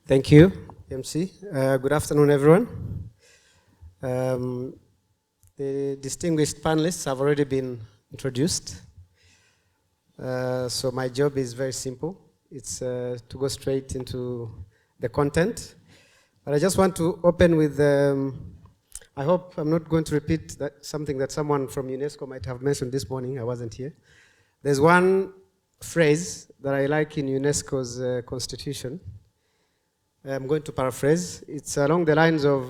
Thank you, MC. Good afternoon, everyone. The distinguished panelists have already been introduced. So my job is very simple. It's to go straight into the content. But I just want to open with, I hope I'm not going to repeat something that someone from UNESCO might have mentioned this morning. I wasn't here. There's one phrase that I like in UNESCO's constitution. I'm going to paraphrase. It's along the lines of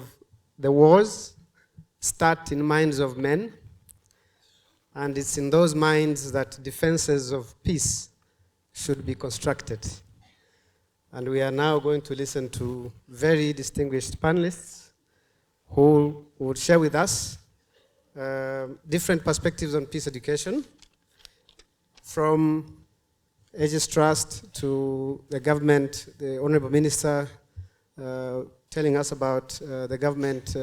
the wars start in minds of men, and it's in those minds that defenses of peace should be constructed. And we are now going to listen to very distinguished panelists who will share with us different perspectives on peace education, from Aegis Trust to the government, the Honorable Minister telling us about the government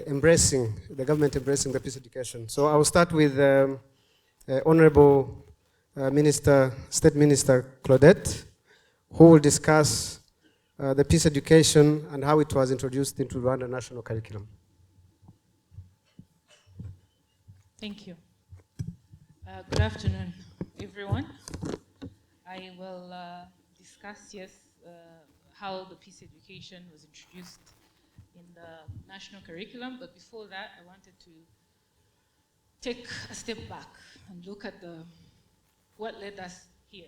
embracing the peace education. So I will start with Honorable State Minister Claudette, who will discuss the peace education and how it was introduced into Rwanda national curriculum. Thank you. Good afternoon, everyone. I will discuss, how the peace education was introduced in the national curriculum, but before that, I wanted to take a step back and look at what led us here,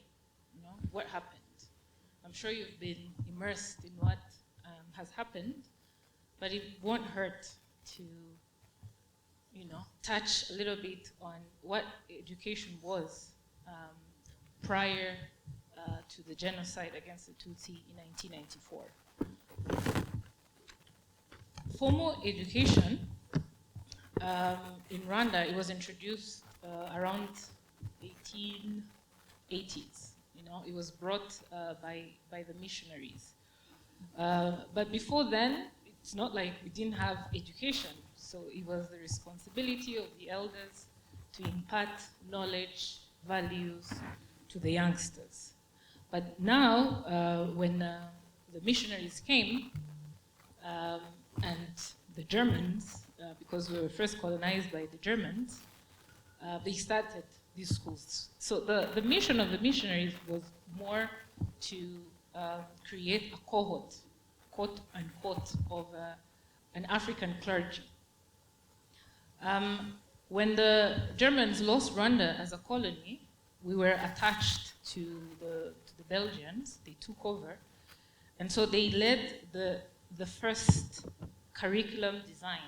what happened. I'm sure you've been immersed in what has happened, but it won't hurt to touch a little bit on what education was prior to the genocide against the Tutsi in 1994. Formal education in Rwanda, it was introduced around 1880s. It was brought by the missionaries. But before then, it's not like we didn't have education. So it was the responsibility of the elders to impart knowledge, values to the youngsters. But now, when the missionaries came, and the Germans, because we were first colonized by the Germans, they started these schools. So the mission of the missionaries was more to create a cohort, quote unquote, of an African clergy. When the Germans lost Rwanda as a colony, we were attached to the Belgians. They took over. And so they led the first curriculum design,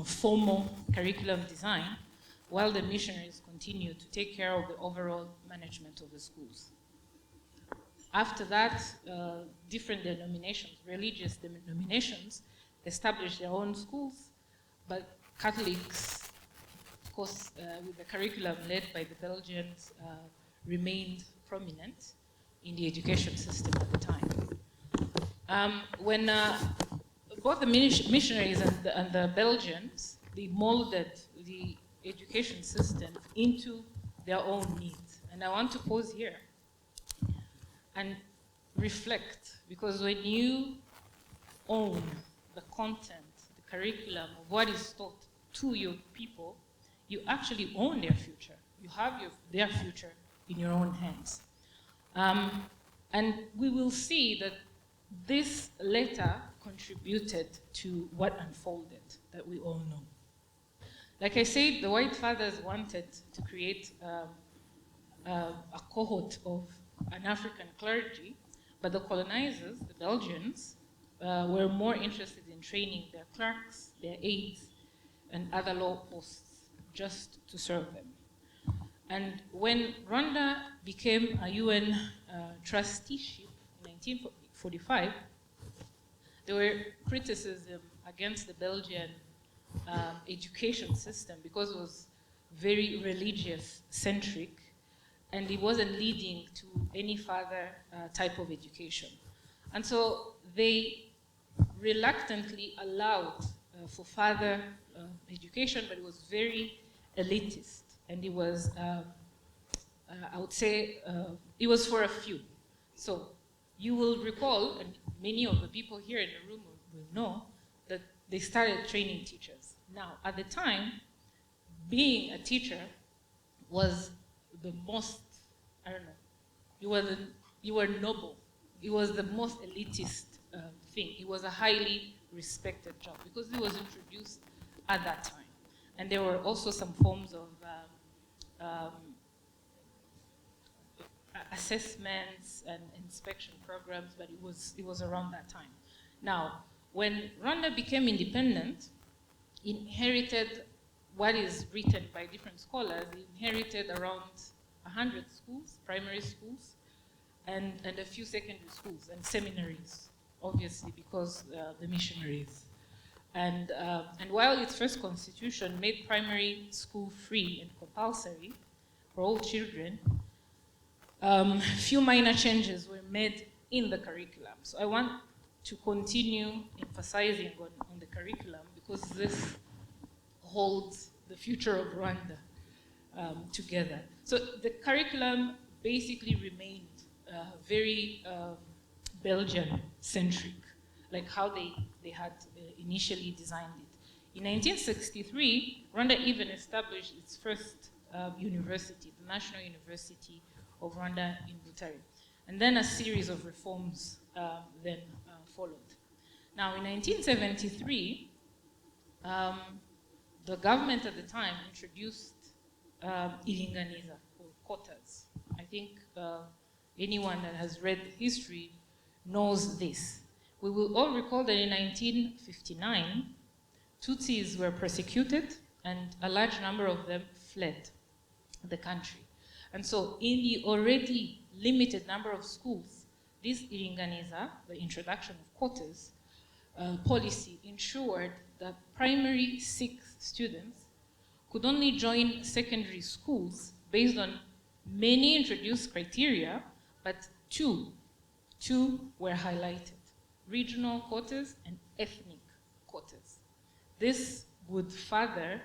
formal curriculum design, while the missionaries continued to take care of the overall management of the schools. After that, different denominations, religious denominations, established their own schools, but Catholics, of course, with the curriculum led by the Belgians, remained prominent in the education system at the time. When both the missionaries and the Belgians, they molded the education system into their own needs. And I want to pause here and reflect, because when you own the content, the curriculum of what is taught to your people, you actually own their future. You have their future in your own hands. And we will see that this later contributed to what unfolded, that we all know. Like I said, the white fathers wanted to create a cohort of an African clergy, but the colonizers, the Belgians, were more interested in training their clerks, their aides, and other law posts just to serve them. And when Rwanda became a UN trusteeship in 1945, there were criticism against the Belgian education system because it was very religious-centric, and it wasn't leading to any further type of education. And so they reluctantly allowed for further education, but it was very elitist, and it was, I would say, it was for a few. So you will recall, and many of the people here in the room will know, that they started training teachers. Now, at the time, being a teacher was the most, I don't know, you were noble. It was the most elitist thing. It was a highly respected job because it was introduced at that time. And there were also some forms of assessments and inspection programs, but it was around that time. Now, when Rwanda became independent, inherited what is written by different scholars, inherited around 100 schools, primary schools, and a few secondary schools and seminaries, obviously, because the missionaries. And while its first constitution made primary school free and compulsory for all children, few minor changes were made in the curriculum. So I want to continue emphasizing on the curriculum because this holds the future of Rwanda together. So the curriculum basically remained very Belgian-centric, like how they had initially designed it. In 1963, Rwanda even established its first university, the National University of Rwanda in Butare. And then a series of reforms then followed. Now, in 1973, the government at the time introduced iringaniza, or quotas. I think anyone that has read history knows this. We will all recall that in 1959, Tutsis were persecuted and a large number of them fled the country. And so in the already limited number of schools, this iringaniza, the introduction of quotas, policy ensured that primary 6 students could only join secondary schools based on many introduced criteria, but two were highlighted: regional quotas and ethnic quotas. This would further,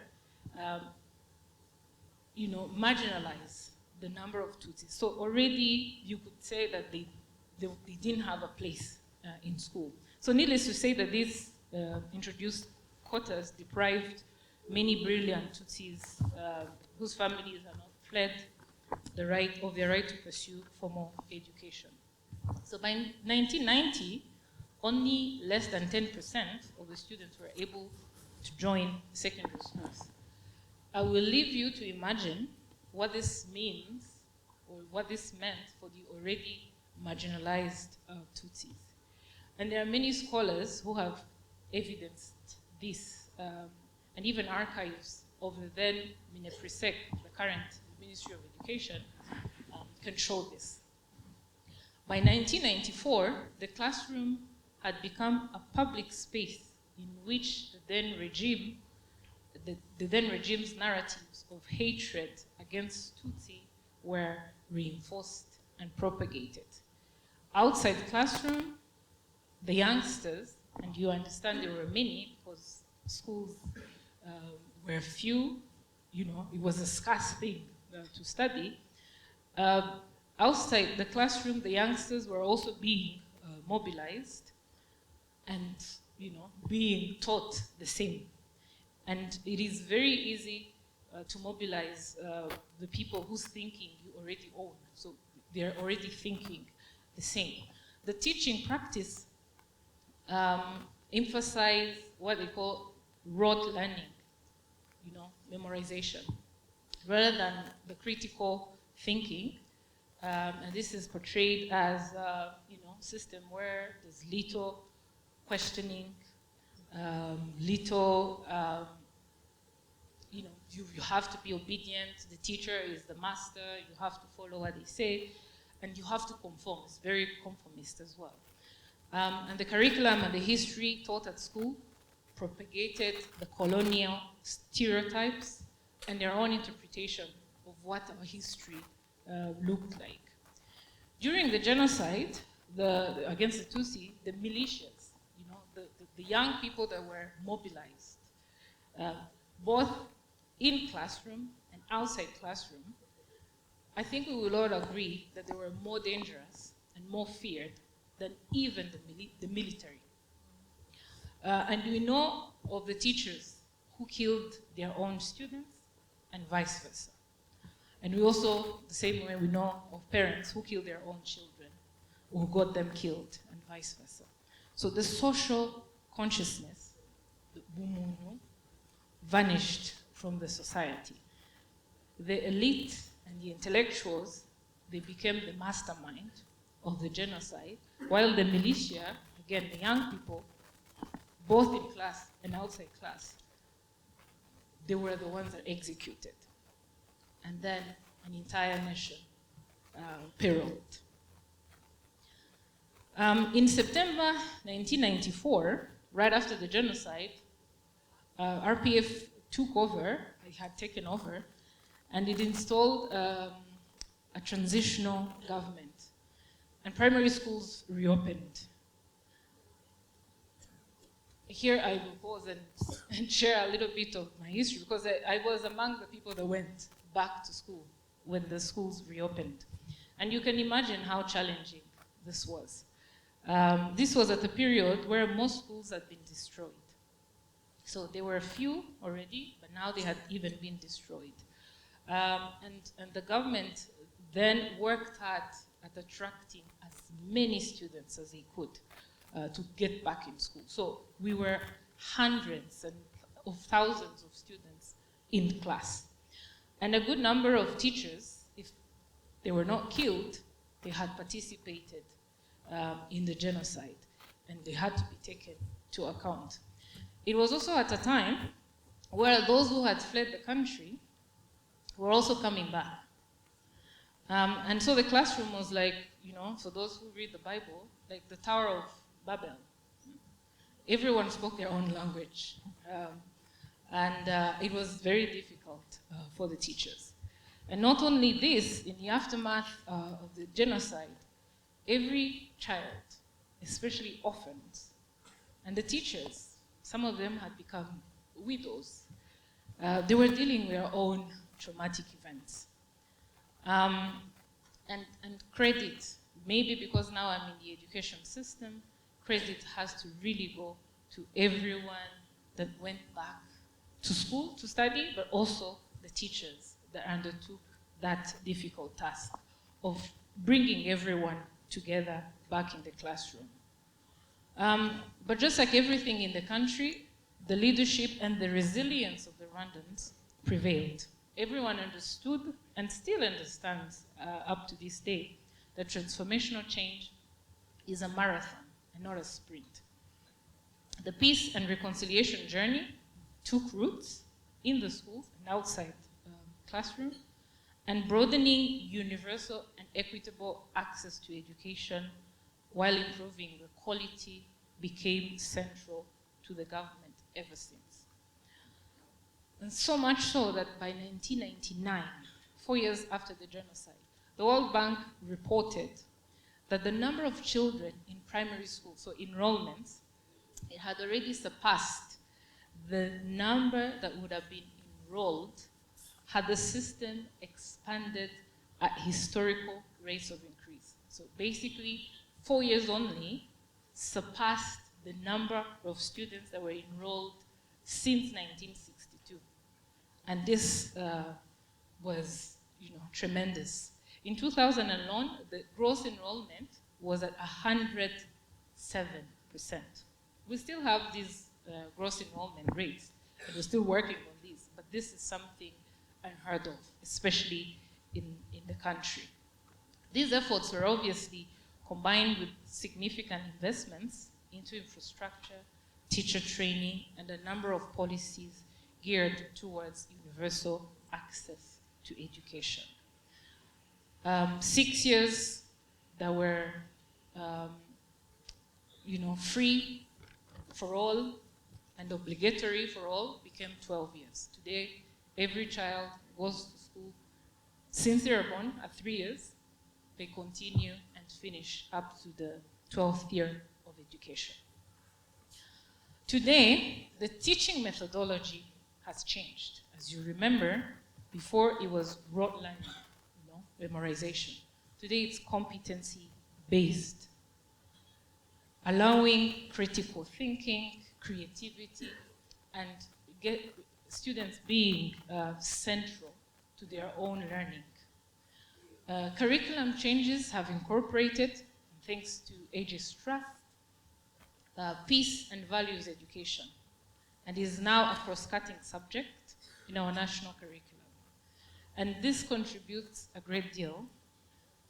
marginalize the number of Tutsis. So already you could say that they didn't have a place in school. So needless to say that these introduced quotas deprived many brilliant Tutsis whose families are not fled their right to pursue formal education. So by 1990, only less than 10% of the students were able to join secondary schools. I will leave you to imagine what this means or what this meant for the already marginalized Tutsis. And there are many scholars who have evidenced this, and even archives of the then Mineprisec, the current Ministry of Education, can show this. By 1994, the classroom had become a public space in which the then regime's narratives of hatred against Tutsi were reinforced and propagated. Outside the classroom, the youngsters, and you understand there were many because schools were few, it was a scarce thing to study. Outside the classroom, the youngsters were also being mobilized and, being taught the same. And it is very easy to mobilize the people whose thinking you already own. So they're already thinking the same. The teaching practice emphasize what they call rote learning, memorization, rather than the critical thinking. And this is portrayed as a system where there's little questioning, you have to be obedient. The teacher is the master. You have to follow what they say, and you have to conform. It's very conformist as well. And the curriculum and the history taught at school propagated the colonial stereotypes and their own interpretation of what our history looked like. During the genocide against the Tutsi, the militias, the young people that were mobilized, both in classroom and outside classroom, I think we will all agree that they were more dangerous and more feared than even the military. And we know of the teachers who killed their own students and vice versa. And we also, the same way, we know of parents who kill their own children or who got them killed and vice versa. So the social consciousness, the bumuntu, vanished from the society. The elite and the intellectuals, they became the mastermind of the genocide, while the militia, again, the young people, both in class and outside class, they were the ones that executed. And then an entire nation periled. In September 1994, right after the genocide, RPF took over, it had taken over, and it installed a transitional government. And primary schools reopened. Here I will pause and share a little bit of my history, because I was among the people that went back to school when the schools reopened. And you can imagine how challenging this was. This was at the period where most schools had been destroyed. So there were a few already, but now they had even been destroyed. And the government then worked hard at attracting as many students as they could to get back in school. So we were hundreds of thousands of students in class. And a good number of teachers, if they were not killed, they had participated in the genocide, and they had to be taken to account. It was also at a time where those who had fled the country were also coming back. And so the classroom was like, you know, for those who read the Bible, like the Tower of Babel. Everyone spoke their own language. And it was very difficult for the teachers. And not only this, in the aftermath of the genocide, every child, especially orphans, and the teachers, some of them had become widows. They were dealing with their own traumatic events. And credit, maybe because now I'm in the education system, credit has to really go to everyone that went back to school to study, but also the teachers that undertook that difficult task of bringing everyone together back in the classroom. But just like everything in the country, the leadership and the resilience of the Rwandans prevailed. Everyone understood and still understands up to this day that transformational change is a marathon and not a sprint. The peace and reconciliation journey took roots in the schools and outside classroom, and broadening universal and equitable access to education while improving the quality became central to the government ever since. And so much so that by 1999, 4 years after the genocide, the World Bank reported that the number of children in primary school, so enrollments, it had already surpassed the number that would have been enrolled had the system expanded at historical rates of increase. So basically, 4 years only surpassed the number of students that were enrolled since 1962. And this was, tremendous. In 2000 alone, the gross enrollment was at 107%. We still have these gross enrollment rates, and we're still working on these, but this is something unheard of, especially in the country. These efforts were obviously combined with significant investments into infrastructure, teacher training, and a number of policies geared towards universal access to education. 6 years that were, free for all and obligatory for all became 12 years. Today, every child goes to school since they're born at 3 years. They continue and finish up to the 12th year of education. Today, the teaching methodology has changed. As you remember, before it was rote learning, memorization. Today it's competency-based allowing critical thinking, creativity, and get students being central to their own learning. Curriculum changes have incorporated, thanks to Aegis Trust, peace and values education, and is now a cross-cutting subject in our national curriculum. And this contributes a great deal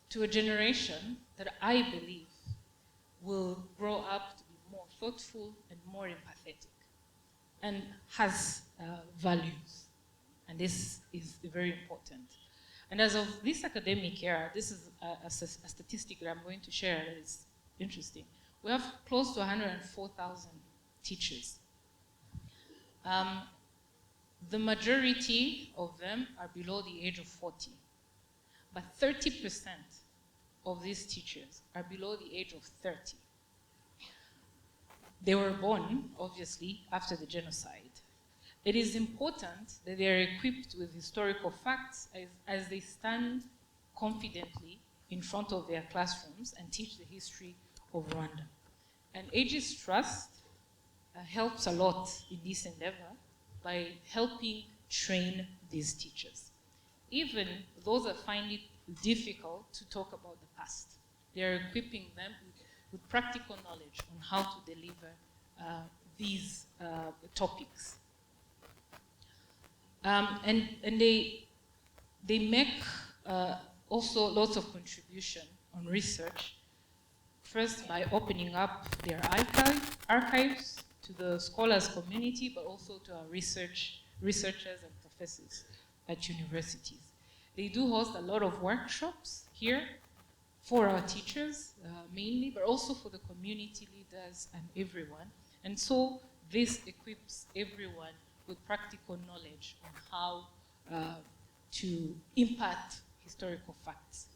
to a generation that I believe will grow up to be more thoughtful and more empathetic and has values. And this is very important. And as of this academic year, this is a statistic that I'm going to share that is interesting. We have close to 104,000 teachers. The majority of them are below the age of 40. But 30% of these teachers are below the age of 30. They were born, obviously, after the genocide. It is important that they are equipped with historical facts as they stand confidently in front of their classrooms and teach the history of Rwanda. And Aegis Trust helps a lot in this endeavor by helping train these teachers. Even those that find it difficult to talk about the past, they are equipping them with practical knowledge on how to deliver these topics. And they make also lots of contribution on research, first by opening up their archives to the scholars community, but also to our researchers and professors at universities. They do host a lot of workshops here for our teachers mainly, but also for the community leaders and everyone. And so this equips everyone with practical knowledge on how to impart historical facts.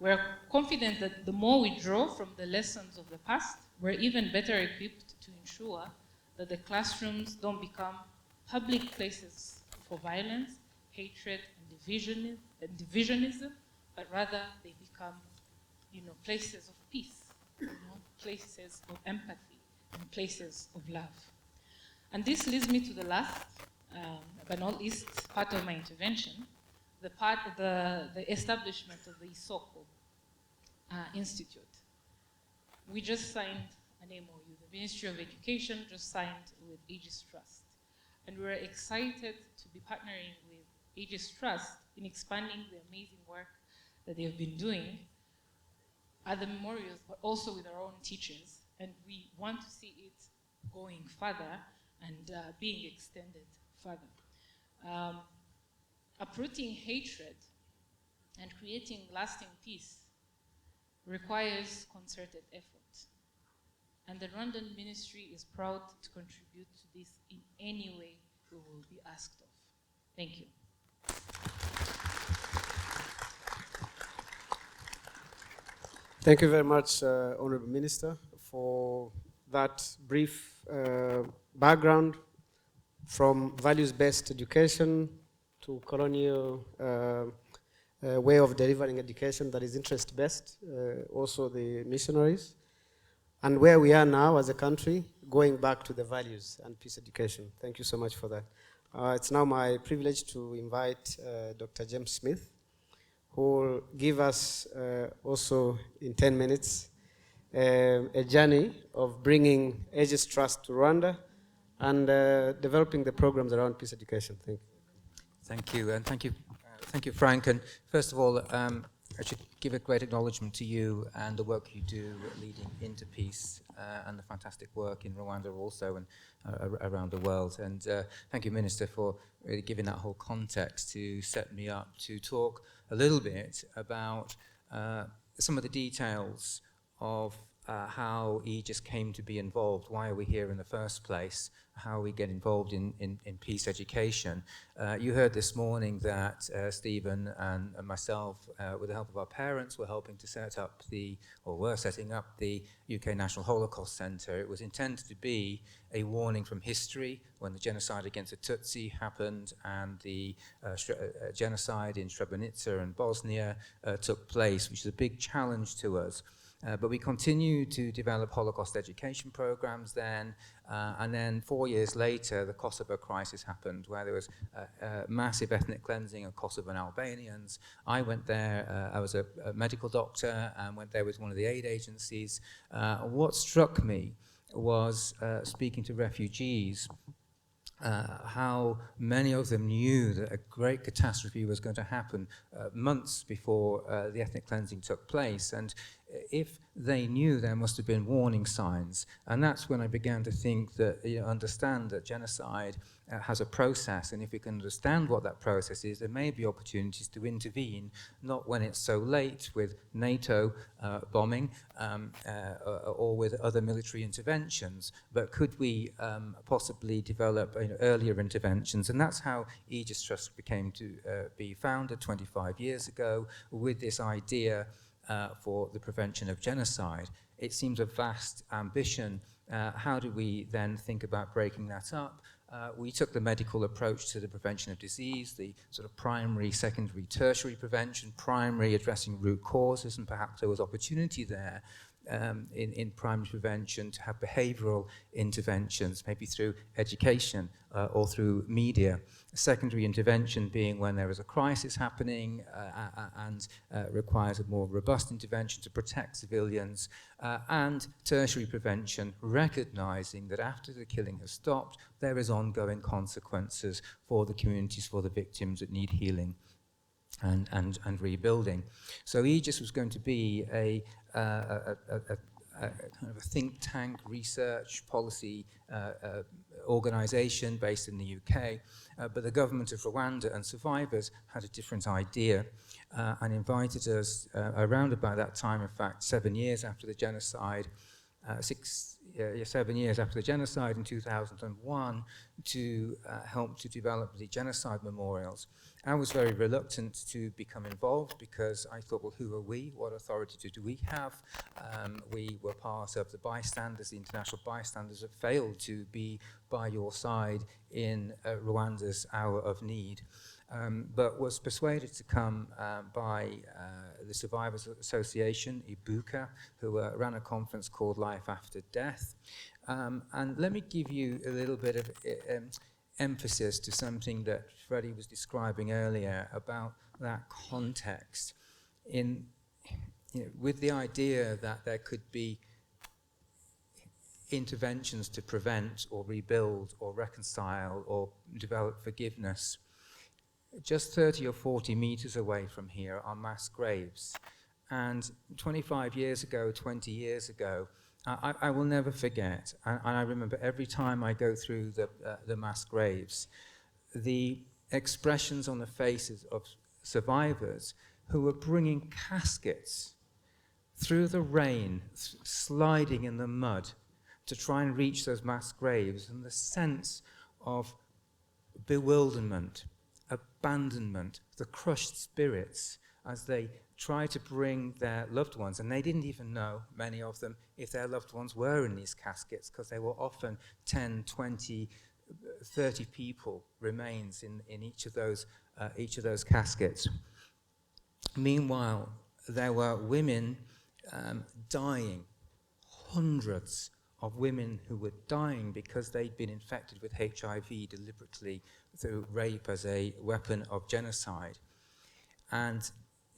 We're confident that the more we draw from the lessons of the past, we're even better equipped to ensure that the classrooms don't become public places for violence, hatred, and divisionism, but rather they become, places of peace, places of empathy, and places of love. And this leads me to the last, but not least, part of my intervention, the establishment of the Isoko Institute. We just signed an MOU. The Ministry of Education just signed with Aegis Trust. And we're excited to be partnering with Aegis Trust in expanding the amazing work that they have been doing at the memorials, but also with our own teachers. And we want to see it going further and being extended further. Uprooting hatred and creating lasting peace requires concerted effort. And the Rwandan ministry is proud to contribute to this in any way we will be asked of. Thank you. Thank you very much, Honorable Minister, for that brief background from values-based education to colonial way of delivering education that is interest-based, also the missionaries, and where we are now as a country, going back to the values and peace education. Thank you so much for that. It's now my privilege to invite Dr. James Smith, who will give us also in 10 minutes a journey of bringing Aegis Trust to Rwanda and developing the programs around peace education. Thank you. Thank you, and thank you, Frank. And first of all, I should give a great acknowledgement to you and the work you do leading Interpeace and the fantastic work in Rwanda also and around the world. And thank you, Minister, for really giving that whole context to set me up to talk a little bit about some of the details of how Aegis came to be involved, why are we here in the first place, how we get involved in peace education. You heard this morning that Stephen and myself, with the help of our parents, were helping to set up were setting up the UK National Holocaust Centre. It was intended to be a warning from history when the genocide against the Tutsi happened and the genocide in Srebrenica and Bosnia took place, which is a big challenge to us. But we continued to develop Holocaust education programs then, and then 4 years later, the Kosovo crisis happened, where there was massive ethnic cleansing of Kosovan Albanians. I went there, I was a medical doctor, and went there with one of the aid agencies. What struck me was speaking to refugees, how many of them knew that a great catastrophe was going to happen months before the ethnic cleansing took place. And if they knew, there must have been warning signs. And that's when I began to think that, understand that genocide has a process, and if we can understand what that process is, there may be opportunities to intervene, not when it's so late with NATO bombing or with other military interventions, but could we possibly develop earlier interventions? And that's how Aegis Trust became to be founded 25 years ago, with this idea for the prevention of genocide. It seems a vast ambition. How do we then think about breaking that up? We took the medical approach to the prevention of disease, the sort of primary, secondary, tertiary prevention, primary addressing root causes, and perhaps there was opportunity there in primary prevention to have behavioral interventions, maybe through education or through media. Secondary intervention being when there is a crisis happening and requires a more robust intervention to protect civilians, and tertiary prevention, recognizing that after the killing has stopped, there is ongoing consequences for the communities, for the victims that need healing and rebuilding. So Aegis was going to be a kind of a think tank research policy organization based in the UK, but the government of Rwanda and survivors had a different idea and invited us around about that time, in fact 7 years after the genocide, 7 years after the genocide in 2001, to help to develop the genocide memorials. I was very reluctant to become involved because I thought, well, who are we? What authority do we have? We were part of the bystanders, the international bystanders that failed to be by your side in Rwanda's hour of need. But was persuaded to come by the Survivors Association, Ibuka, who ran a conference called Life After Death. And let me give you a little bit of emphasis to something that Freddie was describing earlier about that context, with the idea that there could be interventions to prevent or rebuild or reconcile or develop forgiveness. Just 30 or 40 meters away from here are mass graves. And 25 years ago, 20 years ago, I will never forget, and I remember every time I go through the mass graves, the expressions on the faces of survivors who were bringing caskets through the rain, sliding in the mud to try and reach those mass graves, and the sense of bewilderment, abandonment, the crushed spirits as they try to bring their loved ones, and they didn't even know, many of them, if their loved ones were in these caskets, because they were often 10, 20, 30 people remains in each of those caskets. Meanwhile, there were women dying, hundreds of women who were dying because they'd been infected with HIV deliberately through rape as a weapon of genocide. And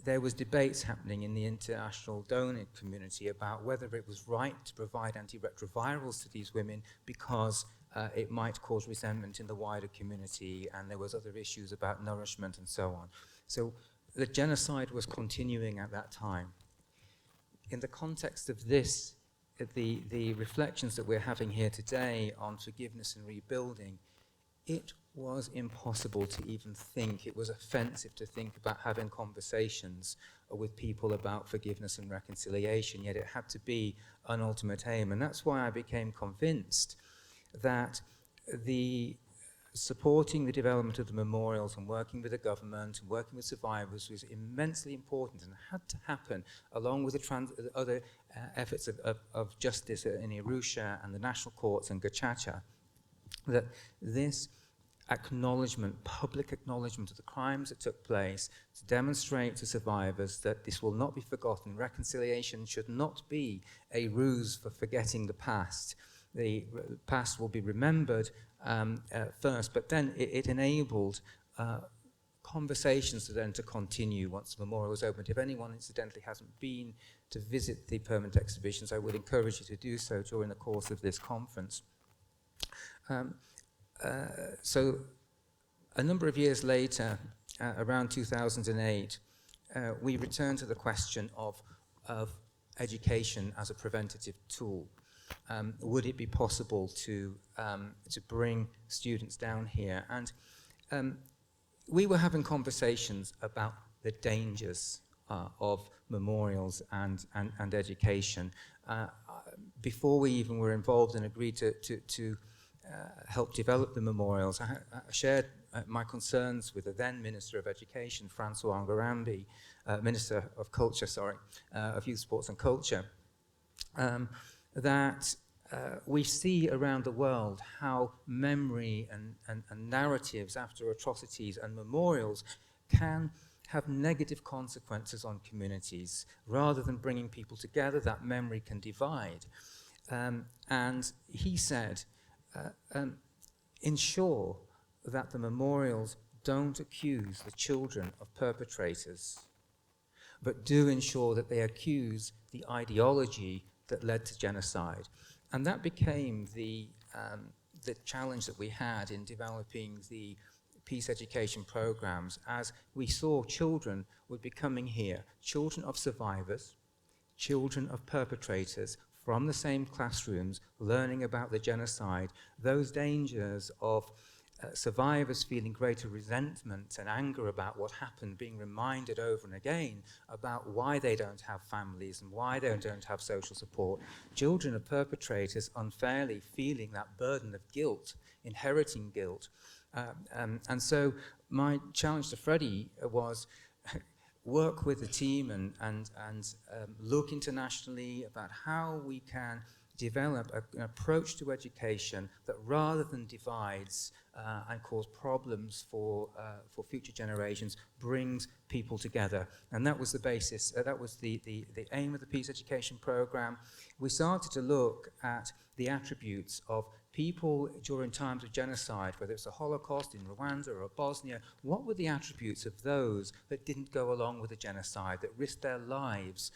there was debates happening in the international donor community about whether it was right to provide antiretrovirals to these women because it might cause resentment in the wider community, and there was other issues about nourishment and so on. So the genocide was continuing at that time. In the context of this, the reflections that we're having here today on forgiveness and rebuilding, it was impossible to even think, it was offensive to think about having conversations with people about forgiveness and reconciliation, yet it had to be an ultimate aim. And that's why I became convinced that supporting the development of the memorials and working with the government and working with survivors was immensely important and had to happen along with the other efforts of justice in Arusha and the national courts and Gacaca, that this acknowledgement, public acknowledgement of the crimes that took place, to demonstrate to survivors that this will not be forgotten. Reconciliation should not be a ruse for forgetting the past. The past will be remembered first, but then it enabled conversations to continue once the memorial was opened. If anyone incidentally hasn't been to visit the permanent exhibitions, I would encourage you to do so during the course of this conference. So a number of years later, around 2008, we returned to the question of education as a preventative tool. Would it be possible to bring students down here? And we were having conversations about the dangers of memorials and education. Before we even were involved and agreed to help develop the memorials, I shared my concerns with the then Minister of Education, Francois Ngarambe, Minister of Culture, of Youth, Sports and Culture, that we see around the world how memory and narratives after atrocities and memorials can have negative consequences on communities. Rather than bringing people together, that memory can divide. And he said, ensure that the memorials don't accuse the children of perpetrators, but do ensure that they accuse the ideology that led to genocide. And that became the challenge that we had in developing the peace education programs, as we saw children would be coming here, children of survivors, children of perpetrators, from the same classrooms, learning about the genocide, those dangers of survivors feeling greater resentment and anger about what happened, being reminded over and again about why they don't have families and why they don't have social support. Children of perpetrators unfairly feeling that burden of guilt, inheriting guilt. And so my challenge to Freddie was work with the team and look internationally about how we can develop an approach to education that, rather than divides and cause problems for future generations, brings people together. And that was the basis, that was the aim of the peace education program. We started to look at the attributes of people during times of genocide, whether it's the Holocaust in Rwanda or Bosnia. What were the attributes of those that didn't go along with the genocide, that risked their lives,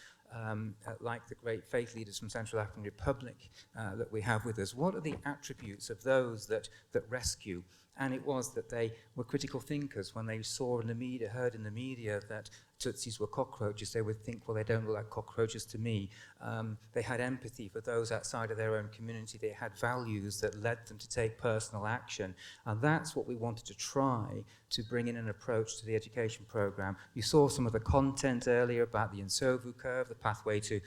like the great faith leaders from Central African Republic that we have with us? What are the attributes of those that rescue? And it was that they were critical thinkers. When they saw in the media, heard in the media that Tutsis were cockroaches, they would think, well, they don't look like cockroaches to me. They had empathy for those outside of their own community. They had values that led them to take personal action. And that's what we wanted to try to bring in an approach to the education program. You saw some of the content earlier about the Insovu curve, the pathway to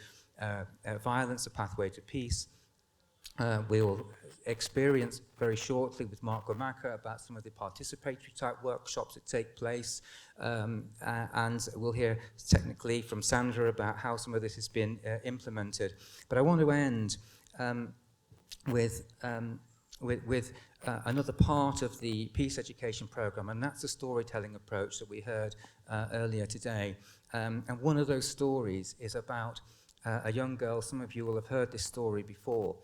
violence, the pathway to peace. We will experience very shortly with Mark Gomaka about some of the participatory type workshops that take place, and we'll hear technically from Sandra about how some of this has been implemented. But I want to end with another part of the peace education program, and that's the storytelling approach that we heard earlier today. And one of those stories is about a young girl. Some of you will have heard this story before.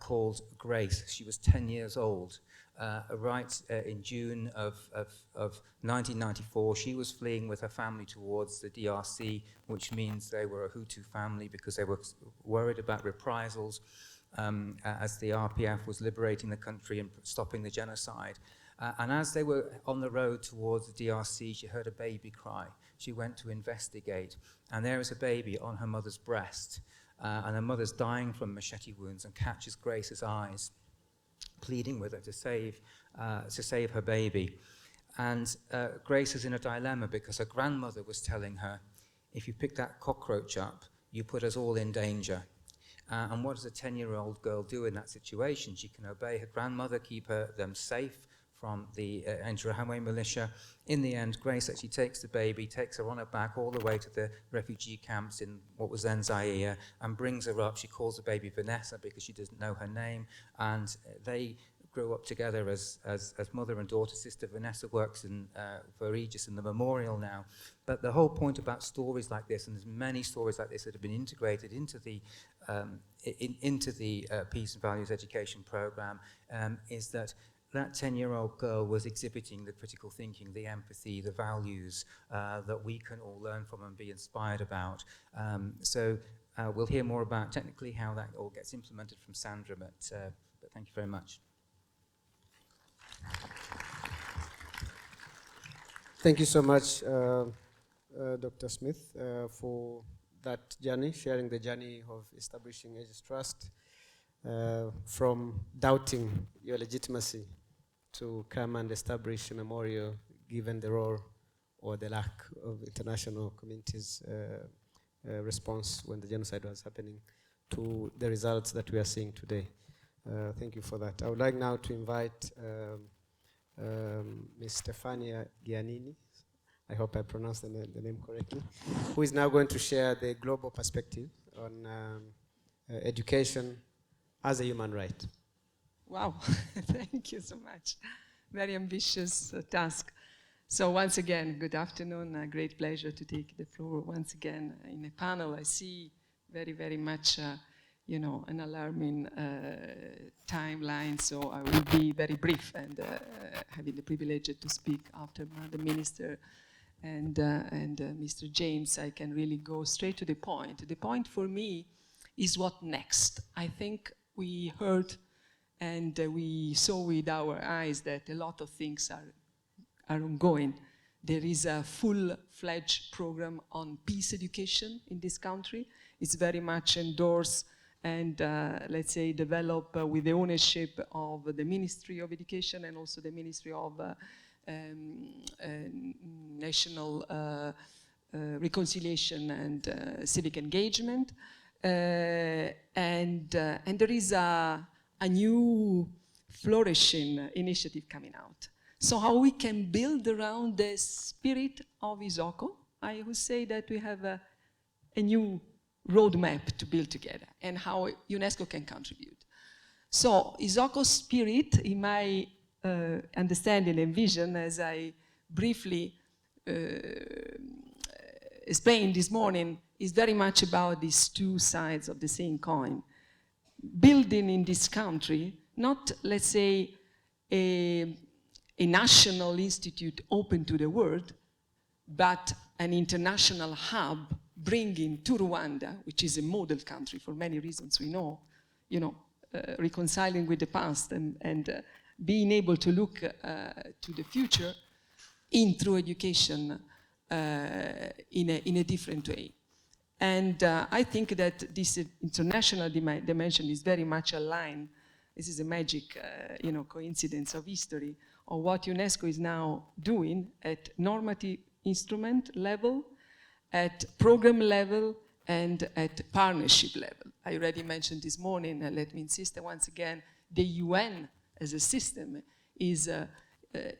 Called Grace. She was 10 years old. Right in June of 1994, she was fleeing with her family towards the DRC, which means they were a Hutu family because they were worried about reprisals as the RPF was liberating the country and stopping the genocide. And as they were on the road towards the DRC, she heard a baby cry. She went to investigate, and there is a baby on her mother's breast. And her mother's dying from machete wounds, and catches Grace's eyes, pleading with her to save her baby. And Grace is in a dilemma because her grandmother was telling her, if you pick that cockroach up, you put us all in danger. And what does a 10-year-old girl do in that situation? She can obey her grandmother, keep them safe from the Interahamwe militia. In the end, Grace actually takes the baby, takes her on her back all the way to the refugee camps in what was then Zaire, and brings her up. She calls the baby Vanessa because she doesn't know her name, and they grew up together as mother and daughter. Sister Vanessa works for Aegis in the memorial now. But the whole point about stories like this, and there's many stories like this that have been integrated into the Peace and Values Education program, is that 10-year-old girl was exhibiting the critical thinking, the empathy, the values that we can all learn from and be inspired about. So we'll hear more about technically how that all gets implemented from Sandra, but thank you very much. Thank you so much, Dr. Smith, for that journey, sharing the journey of establishing Aegis Trust, from doubting your legitimacy to come and establish a memorial, given the role or the lack of international community's response when the genocide was happening, to the results that we are seeing today. Thank you for that. I would like now to invite Ms. Stefania Giannini, I hope I pronounced the name correctly, who is now going to share the global perspective on education as a human right. Wow, thank you so much. Very ambitious task. So once again, good afternoon. A great pleasure to take the floor once again in a panel. I see very, very much, an alarming timeline, so I will be very brief, and having the privilege to speak after the minister and Mr. James, I can really go straight to the point. The point for me is what next. I think we heard and we saw with our eyes that a lot of things are ongoing. There is a full-fledged program on peace education in this country. It's very much endorsed and, let's say, developed with the ownership of the Ministry of Education and also the Ministry of National Reconciliation and Civic Engagement. And there is a new flourishing initiative coming out. So how we can build around the spirit of Isoko, I would say that we have a new roadmap to build together, and how UNESCO can contribute. So Isoko's spirit, in my understanding and vision, as I briefly explained this morning, is very much about these two sides of the same coin. Building in this country, not, let's say, a national institute open to the world, but an international hub bringing to Rwanda, which is a model country for many reasons we know, reconciling with the past and being able to look to the future through education in a different way. And I think that this international dimension is very much aligned. This is a magic, coincidence of history of what UNESCO is now doing at normative instrument level, at program level, and at partnership level. I already mentioned this morning, and let me insist once again, the UN as a system is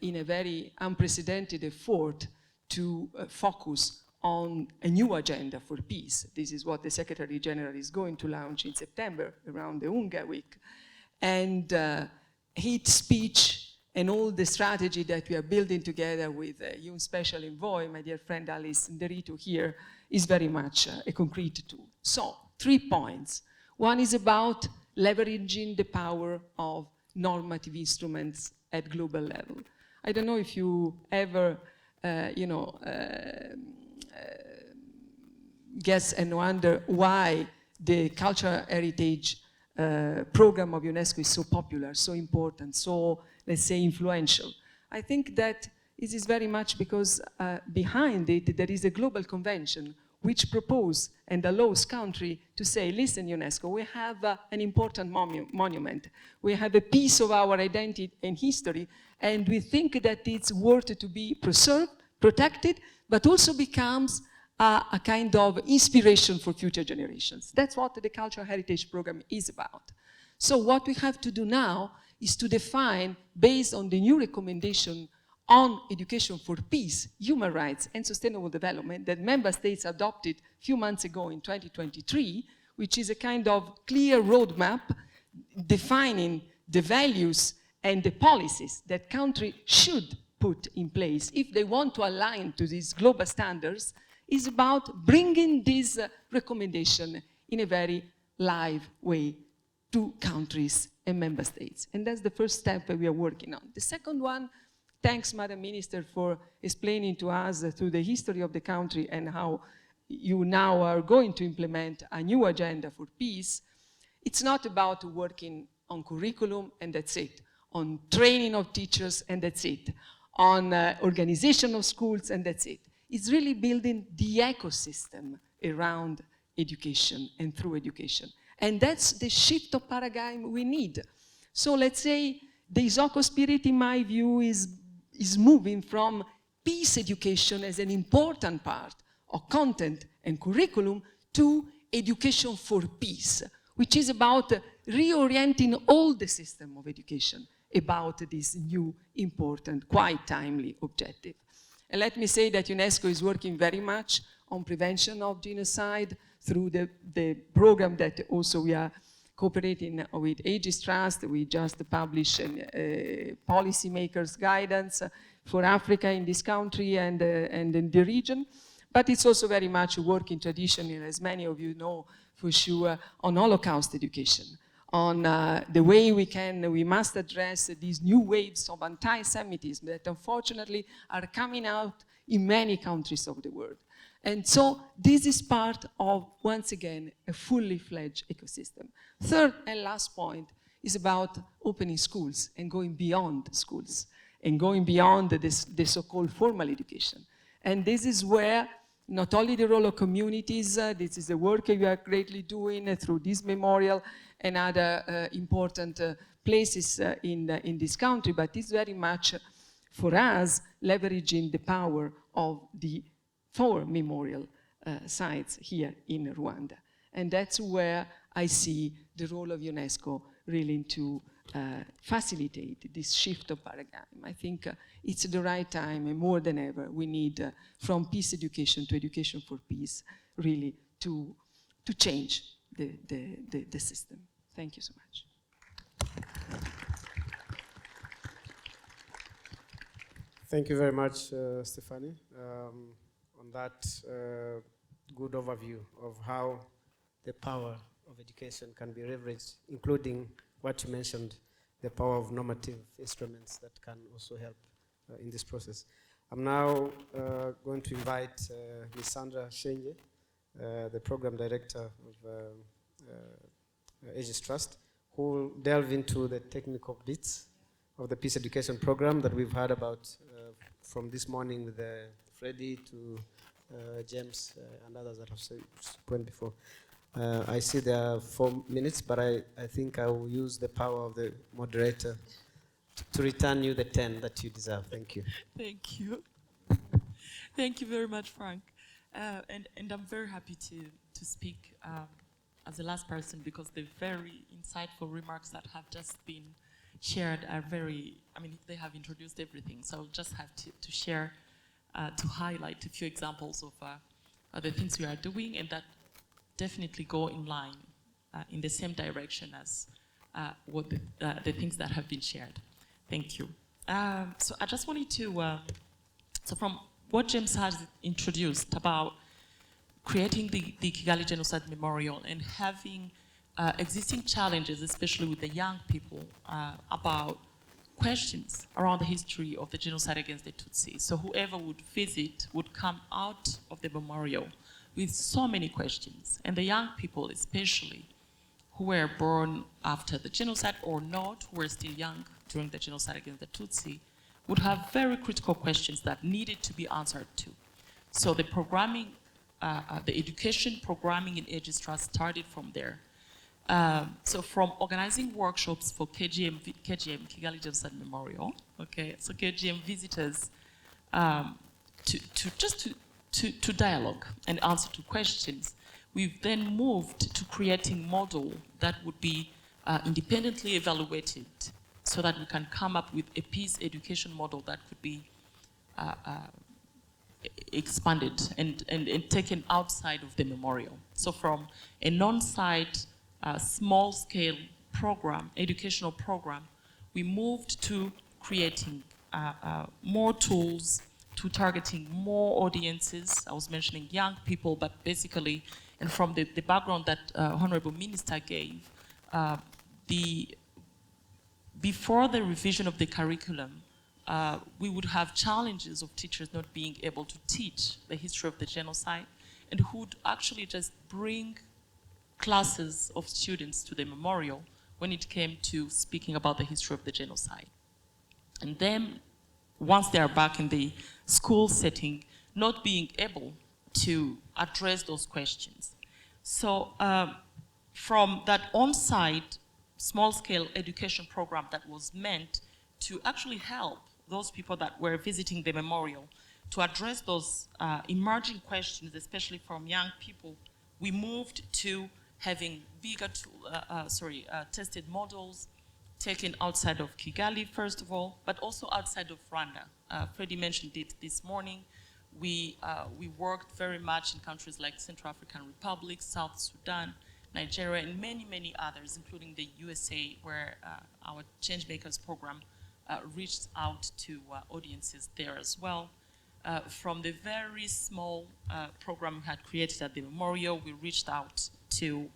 in a very unprecedented effort to focus on a new agenda for peace. This is what the Secretary General is going to launch in September around the UNGA week. And his speech and all the strategy that we are building together with UN Special Envoy, my dear friend Alice Nderito here, is very much a concrete tool. So, 3 points. One is about leveraging the power of normative instruments at global level. I don't know if you ever, guess and wonder why the cultural heritage program of UNESCO is so popular, so important, so, let's say, influential. I think that it is very much because behind it there is a global convention which proposes and allows country to say, listen, UNESCO, we have an important monument. We have a piece of our identity and history, and we think that it's worth to be preserved, protected, but also becomes a kind of inspiration for future generations. That's what the Cultural Heritage Program is about. So what we have to do now is to define, based on the new recommendation on education for peace, human rights, and sustainable development that member states adopted a few months ago in 2023, which is a kind of clear roadmap defining the values and the policies that country should put in place if they want to align to these global standards is about bringing this recommendation in a very live way to countries and member states. And that's the first step that we are working on. The second one, thanks, Madam Minister, for explaining to us through the history of the country and how you now are going to implement a new agenda for peace. It's not about working on curriculum and that's it, on training of teachers and that's it, on organization of schools and that's it. It's really building the ecosystem around education and through education. And that's the shift of paradigm we need. So let's say the Isoko spirit, in my view, is moving from peace education as an important part of content and curriculum to education for peace, which is about reorienting all the system of education about this new, important, quite timely objective. And let me say that UNESCO is working very much on prevention of genocide through the program that also we are cooperating with Aegis Trust. We just published a policymakers guidance for Africa in this country and in the region. But it's also very much working traditionally, as many of you know for sure, on Holocaust education, on the way we must address these new waves of anti-Semitism that unfortunately are coming out in many countries of the world. And so this is part of, once again, a fully fledged ecosystem. Third and last point is about opening schools and going beyond schools and going beyond the so-called formal education. And this is where not only the role of communities, this is the work you are greatly doing through this memorial and other important places in this country, but it's very much for us leveraging the power of the 4 memorial sites here in Rwanda. And that's where I see the role of UNESCO really to facilitate this shift of paradigm. I think it's the right time, and more than ever, we need from peace education to education for peace, really to change the system. Thank you so much. Thank you very much, Stefania, on that good overview of how the power of education can be leveraged, including what you mentioned, the power of normative instruments that can also help in this process. I'm now going to invite Ms. Sandra Shenge, the program director of Aegis Trust, who will delve into the technical bits of the peace education program that we've heard about from this morning with Freddie to James and others that have spoken before. I see there are 4 minutes, but I think I will use the power of the moderator to return you the 10 that you deserve. Thank you. Thank you. Thank you very much, Frank. And I'm very happy to speak as the last person, because the very insightful remarks that have just been shared are very, they have introduced everything. So I'll just have to share, to highlight a few examples of the things we are doing, and that definitely go in line in the same direction as what the things that have been shared. Thank you. So I just wanted to, so from what James has introduced about creating the Kigali Genocide Memorial and having existing challenges, especially with the young people, about questions around the history of the genocide against the Tutsis. So whoever would visit would come out of the memorial with so many questions. And the young people, especially, who were born after the genocide or not, who were still young during the genocide against the Tutsi, would have very critical questions that needed to be answered to. So the programming, the education programming in Aegis Trust started from there. So from organizing workshops for KGM, Kigali Genocide Memorial, okay, so KGM visitors to dialogue and answer to questions. We've then moved to creating model that would be independently evaluated so that we can come up with a peace education model that could be expanded and taken outside of the memorial. So from a non-site, small-scale program, educational program, we moved to creating more tools, to targeting more audiences. I was mentioning young people, but basically, and from the background that Honorable Minister gave, before the revision of the curriculum, we would have challenges of teachers not being able to teach the history of the genocide, and who would actually just bring classes of students to the memorial when it came to speaking about the history of the genocide. And then, once they are back in the school setting, not being able to address those questions. So from that on-site small-scale education program that was meant to actually help those people that were visiting the memorial to address those emerging questions, especially from young people, we moved to having bigger tested models taken outside of Kigali, first of all, but also outside of Rwanda. Freddie mentioned it this morning. We worked very much in countries like Central African Republic, South Sudan, Nigeria, and many, many others, including the USA, where our Changemakers program reached out to audiences there as well. From the very small program we had created at the memorial, we reached out to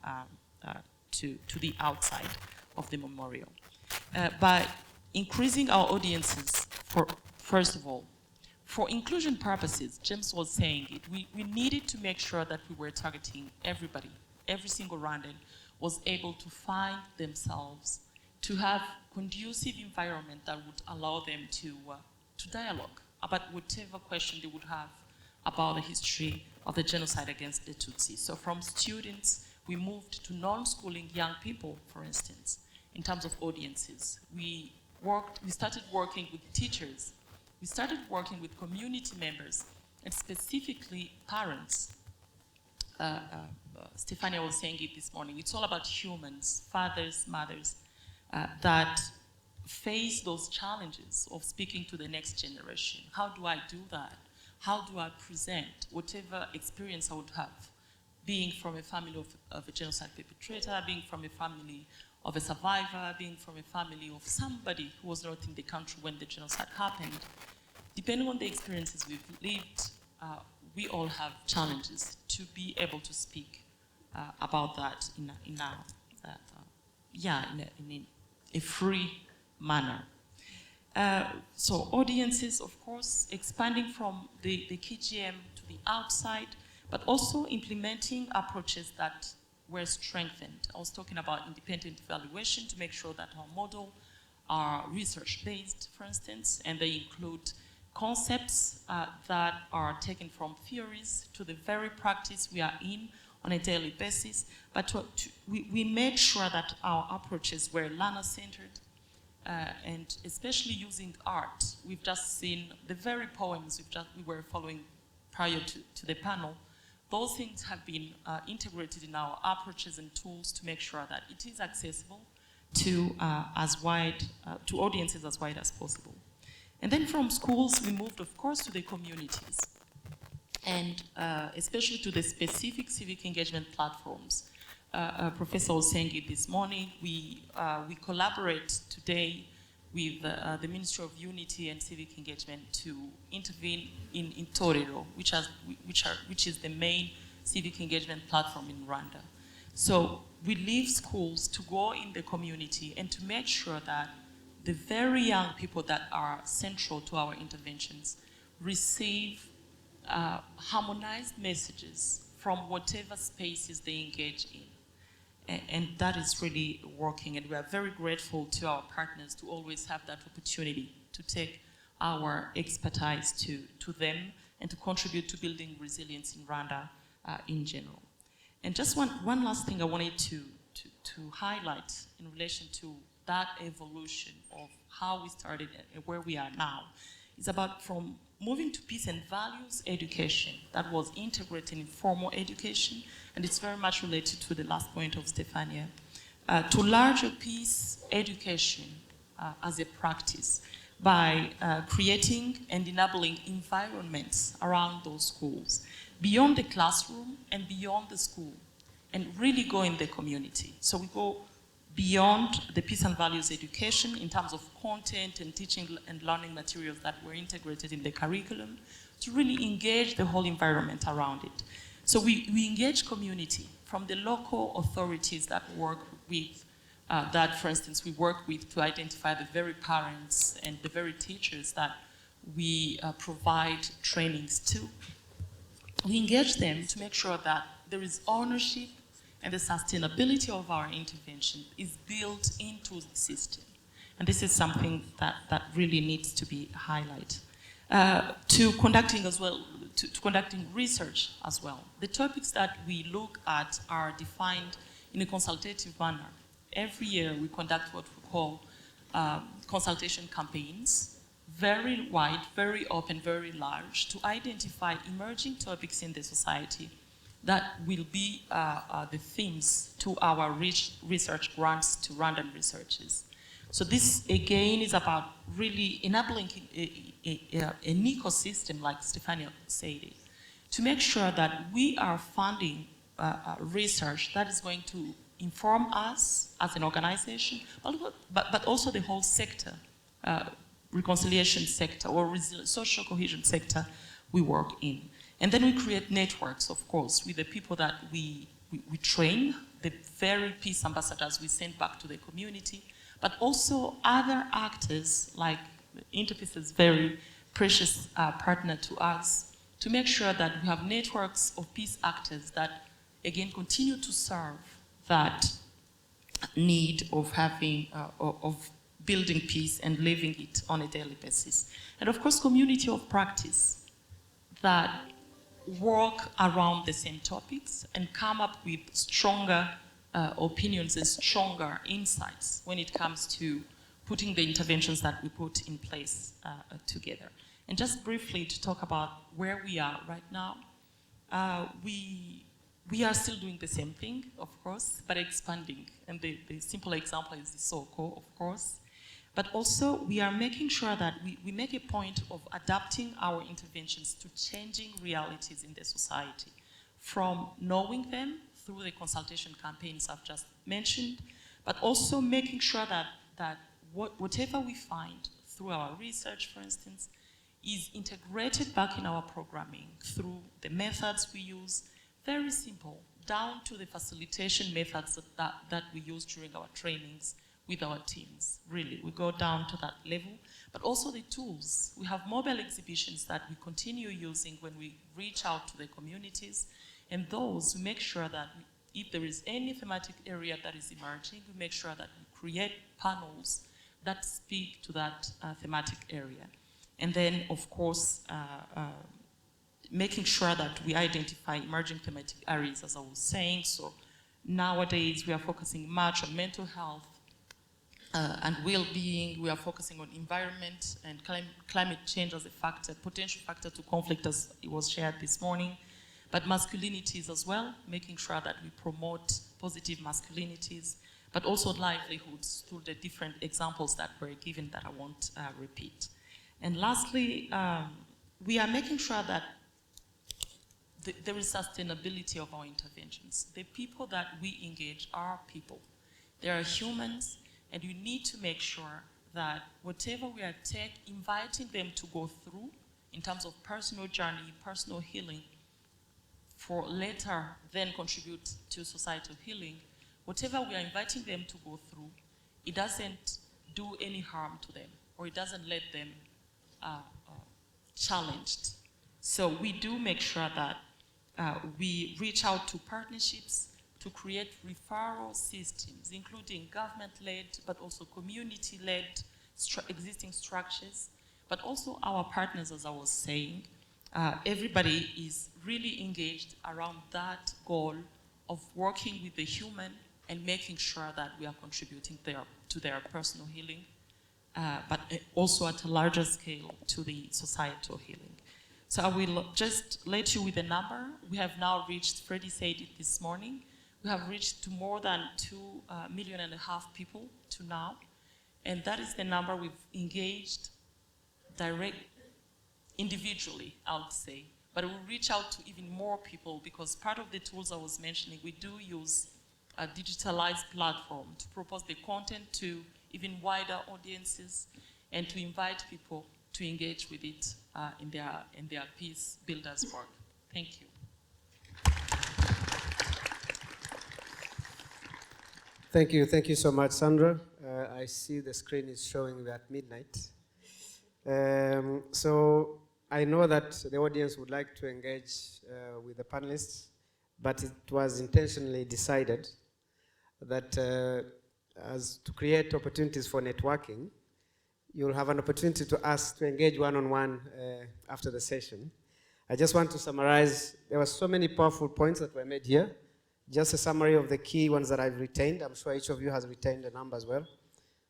the outside of the memorial. By increasing our audiences, first of all, for inclusion purposes, James was saying it, we needed to make sure that we were targeting everybody. Every single Rwandan was able to find themselves, to have conducive environment that would allow them to dialogue about whatever question they would have about the history of the genocide against the Tutsis. So from students, we moved to non-schooling young people, for instance, in terms of audiences. We started working with teachers. We started working with community members, and specifically parents. Stefania was saying it this morning. It's all about humans, fathers, mothers, that face those challenges of speaking to the next generation. How do I do that? How do I present whatever experience I would have, being from a family of a genocide perpetrator, being from a family of a survivor, being from a family of somebody who was not in the country when the genocide happened. Depending on the experiences we've lived, we all have challenges to be able to speak about that in a free manner. So audiences, of course, expanding from the KGM to the outside, but also implementing approaches that were strengthened. I was talking about independent evaluation to make sure that our model are research-based, for instance, and they include concepts that are taken from theories to the very practice we are in on a daily basis. But we made sure that our approaches were learner-centered, and especially using art. We've just seen the very poems we were following prior to the panel. Those things have been integrated in our approaches and tools to make sure that it is accessible to to audiences as wide as possible. And then from schools, we moved, of course, to the communities, and especially to the specific civic engagement platforms. Professor was saying it this morning. We collaborate today with the Ministry of Unity and Civic Engagement to intervene in Torero, which is the main civic engagement platform in Rwanda. So we leave schools to go in the community and to make sure that the very young people that are central to our interventions receive harmonized messages from whatever spaces they engage in. And that is really working, and we are very grateful to our partners to always have that opportunity to take our expertise to them and to contribute to building resilience in Rwanda in general. And just one last thing I wanted to highlight in relation to that evolution of how we started and where we are now is about from moving to peace and values education that was integrated in formal education, and it's very much related to the last point of Stefania, to larger peace education as a practice by creating and enabling environments around those schools, beyond the classroom and beyond the school, and really go in the community. So we go beyond the peace and values education in terms of content and teaching and learning materials that were integrated in the curriculum to really engage the whole environment around it. So we engage community from the local authorities that work with, that for instance we work with to identify the very parents and the very teachers that we provide trainings to. We engage them to make sure that there is ownership and the sustainability of our intervention is built into the system. And this is something that really needs to be highlighted. To conducting as well, to conducting research as well. The topics that we look at are defined in a consultative manner. Every year we conduct what we call consultation campaigns, very wide, very open, very large, to identify emerging topics in the society that will be the themes to our research grants to Rwandan researchers. So this, again, is about really enabling an ecosystem, like Stefania said it, to make sure that we are funding research that is going to inform us as an organization, but also the whole sector, reconciliation sector or social cohesion sector we work in. And then we create networks, of course, with the people that we train, the very peace ambassadors we send back to the community, but also other actors like Interpeace is very precious partner to us, to make sure that we have networks of peace actors that, again, continue to serve that need of having, of building peace and living it on a daily basis. And of course, community of practice that work around the same topics and come up with stronger opinions and stronger insights when it comes to putting the interventions that we put in place together. And just briefly to talk about where we are right now, we are still doing the same thing, of course, but expanding. And the simple example is the SOCO, of course. But also, we are making sure that we make a point of adapting our interventions to changing realities in the society, from knowing them through the consultation campaigns I've just mentioned, but also making sure that whatever we find through our research, for instance, is integrated back in our programming through the methods we use, very simple, down to the facilitation methods that we use during our trainings with our teams, really. We go down to that level, but also the tools. We have mobile exhibitions that we continue using when we reach out to the communities, and those we make sure that if there is any thematic area that is emerging, we make sure that we create panels that speak to that thematic area. And then, of course, making sure that we identify emerging thematic areas, as I was saying. So nowadays, we are focusing much on mental health, and well-being. We are focusing on environment and climate change as a factor, potential factor to conflict, as it was shared this morning. But masculinities as well, making sure that we promote positive masculinities, but also livelihoods through the different examples that were given that I won't repeat. And lastly, we are making sure that there is sustainability of our interventions. The people that we engage are people. They are humans. And you need to make sure that whatever we are inviting them to go through in terms of personal journey, personal healing, for later then contribute to societal healing, whatever we are inviting them to go through, it doesn't do any harm to them, or it doesn't let them challenged. So we do make sure that we reach out to partnerships to create referral systems, including government-led, but also community-led existing structures, but also our partners, as I was saying. Everybody is really engaged around that goal of working with the human and making sure that we are contributing to their personal healing, but also at a larger scale to the societal healing. So I will just let you with a number. We have now reached, Freddie said it this morning, we have reached to more than 2.5 million people to now. And that is the number we've engaged individually, I would say. But we'll reach out to even more people because part of the tools I was mentioning, we do use a digitalized platform to propose the content to even wider audiences and to invite people to engage with it in their peace builders work. Thank you. Thank you so much, Sandra. I see the screen is showing we're at midnight. So I know that the audience would like to engage with the panelists, but it was intentionally decided that as to create opportunities for networking, you'll have an opportunity to engage one-on-one after the session. I just want to summarize, there were so many powerful points that were made here. Just a summary of the key ones that I've retained. I'm sure each of you has retained a number as well.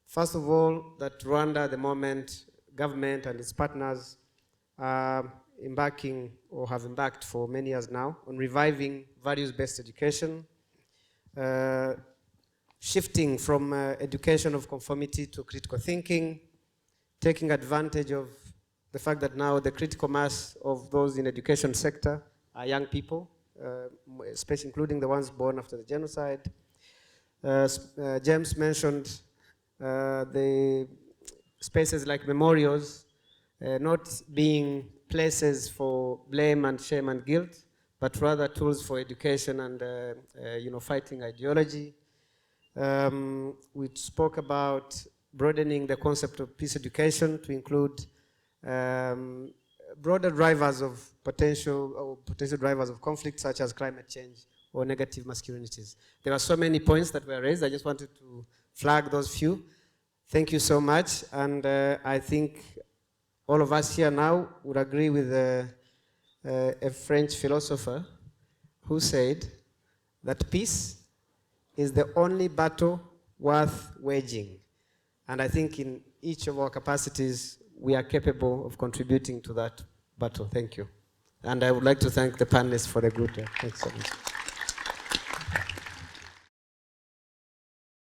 First of all, that Rwanda at the moment, government and its partners are embarking or have embarked for many years now on reviving values-based education, shifting from education of conformity to critical thinking, taking advantage of the fact that now the critical mass of those in education sector are young people, especially including the ones born after the genocide. James mentioned the spaces like memorials not being places for blame and shame and guilt, but rather tools for education and fighting ideology. We spoke about broadening the concept of peace education to include broader drivers of potential drivers of conflict, such as climate change or negative masculinities. There are so many points that were raised. I just wanted to flag those few. Thank you so much. And I think all of us here now would agree with a French philosopher who said that peace is the only battle worth waging. And I think in each of our capacities, we are capable of contributing to that battle. Thank you. And I would like to thank the panelists for the good. Thanks so much.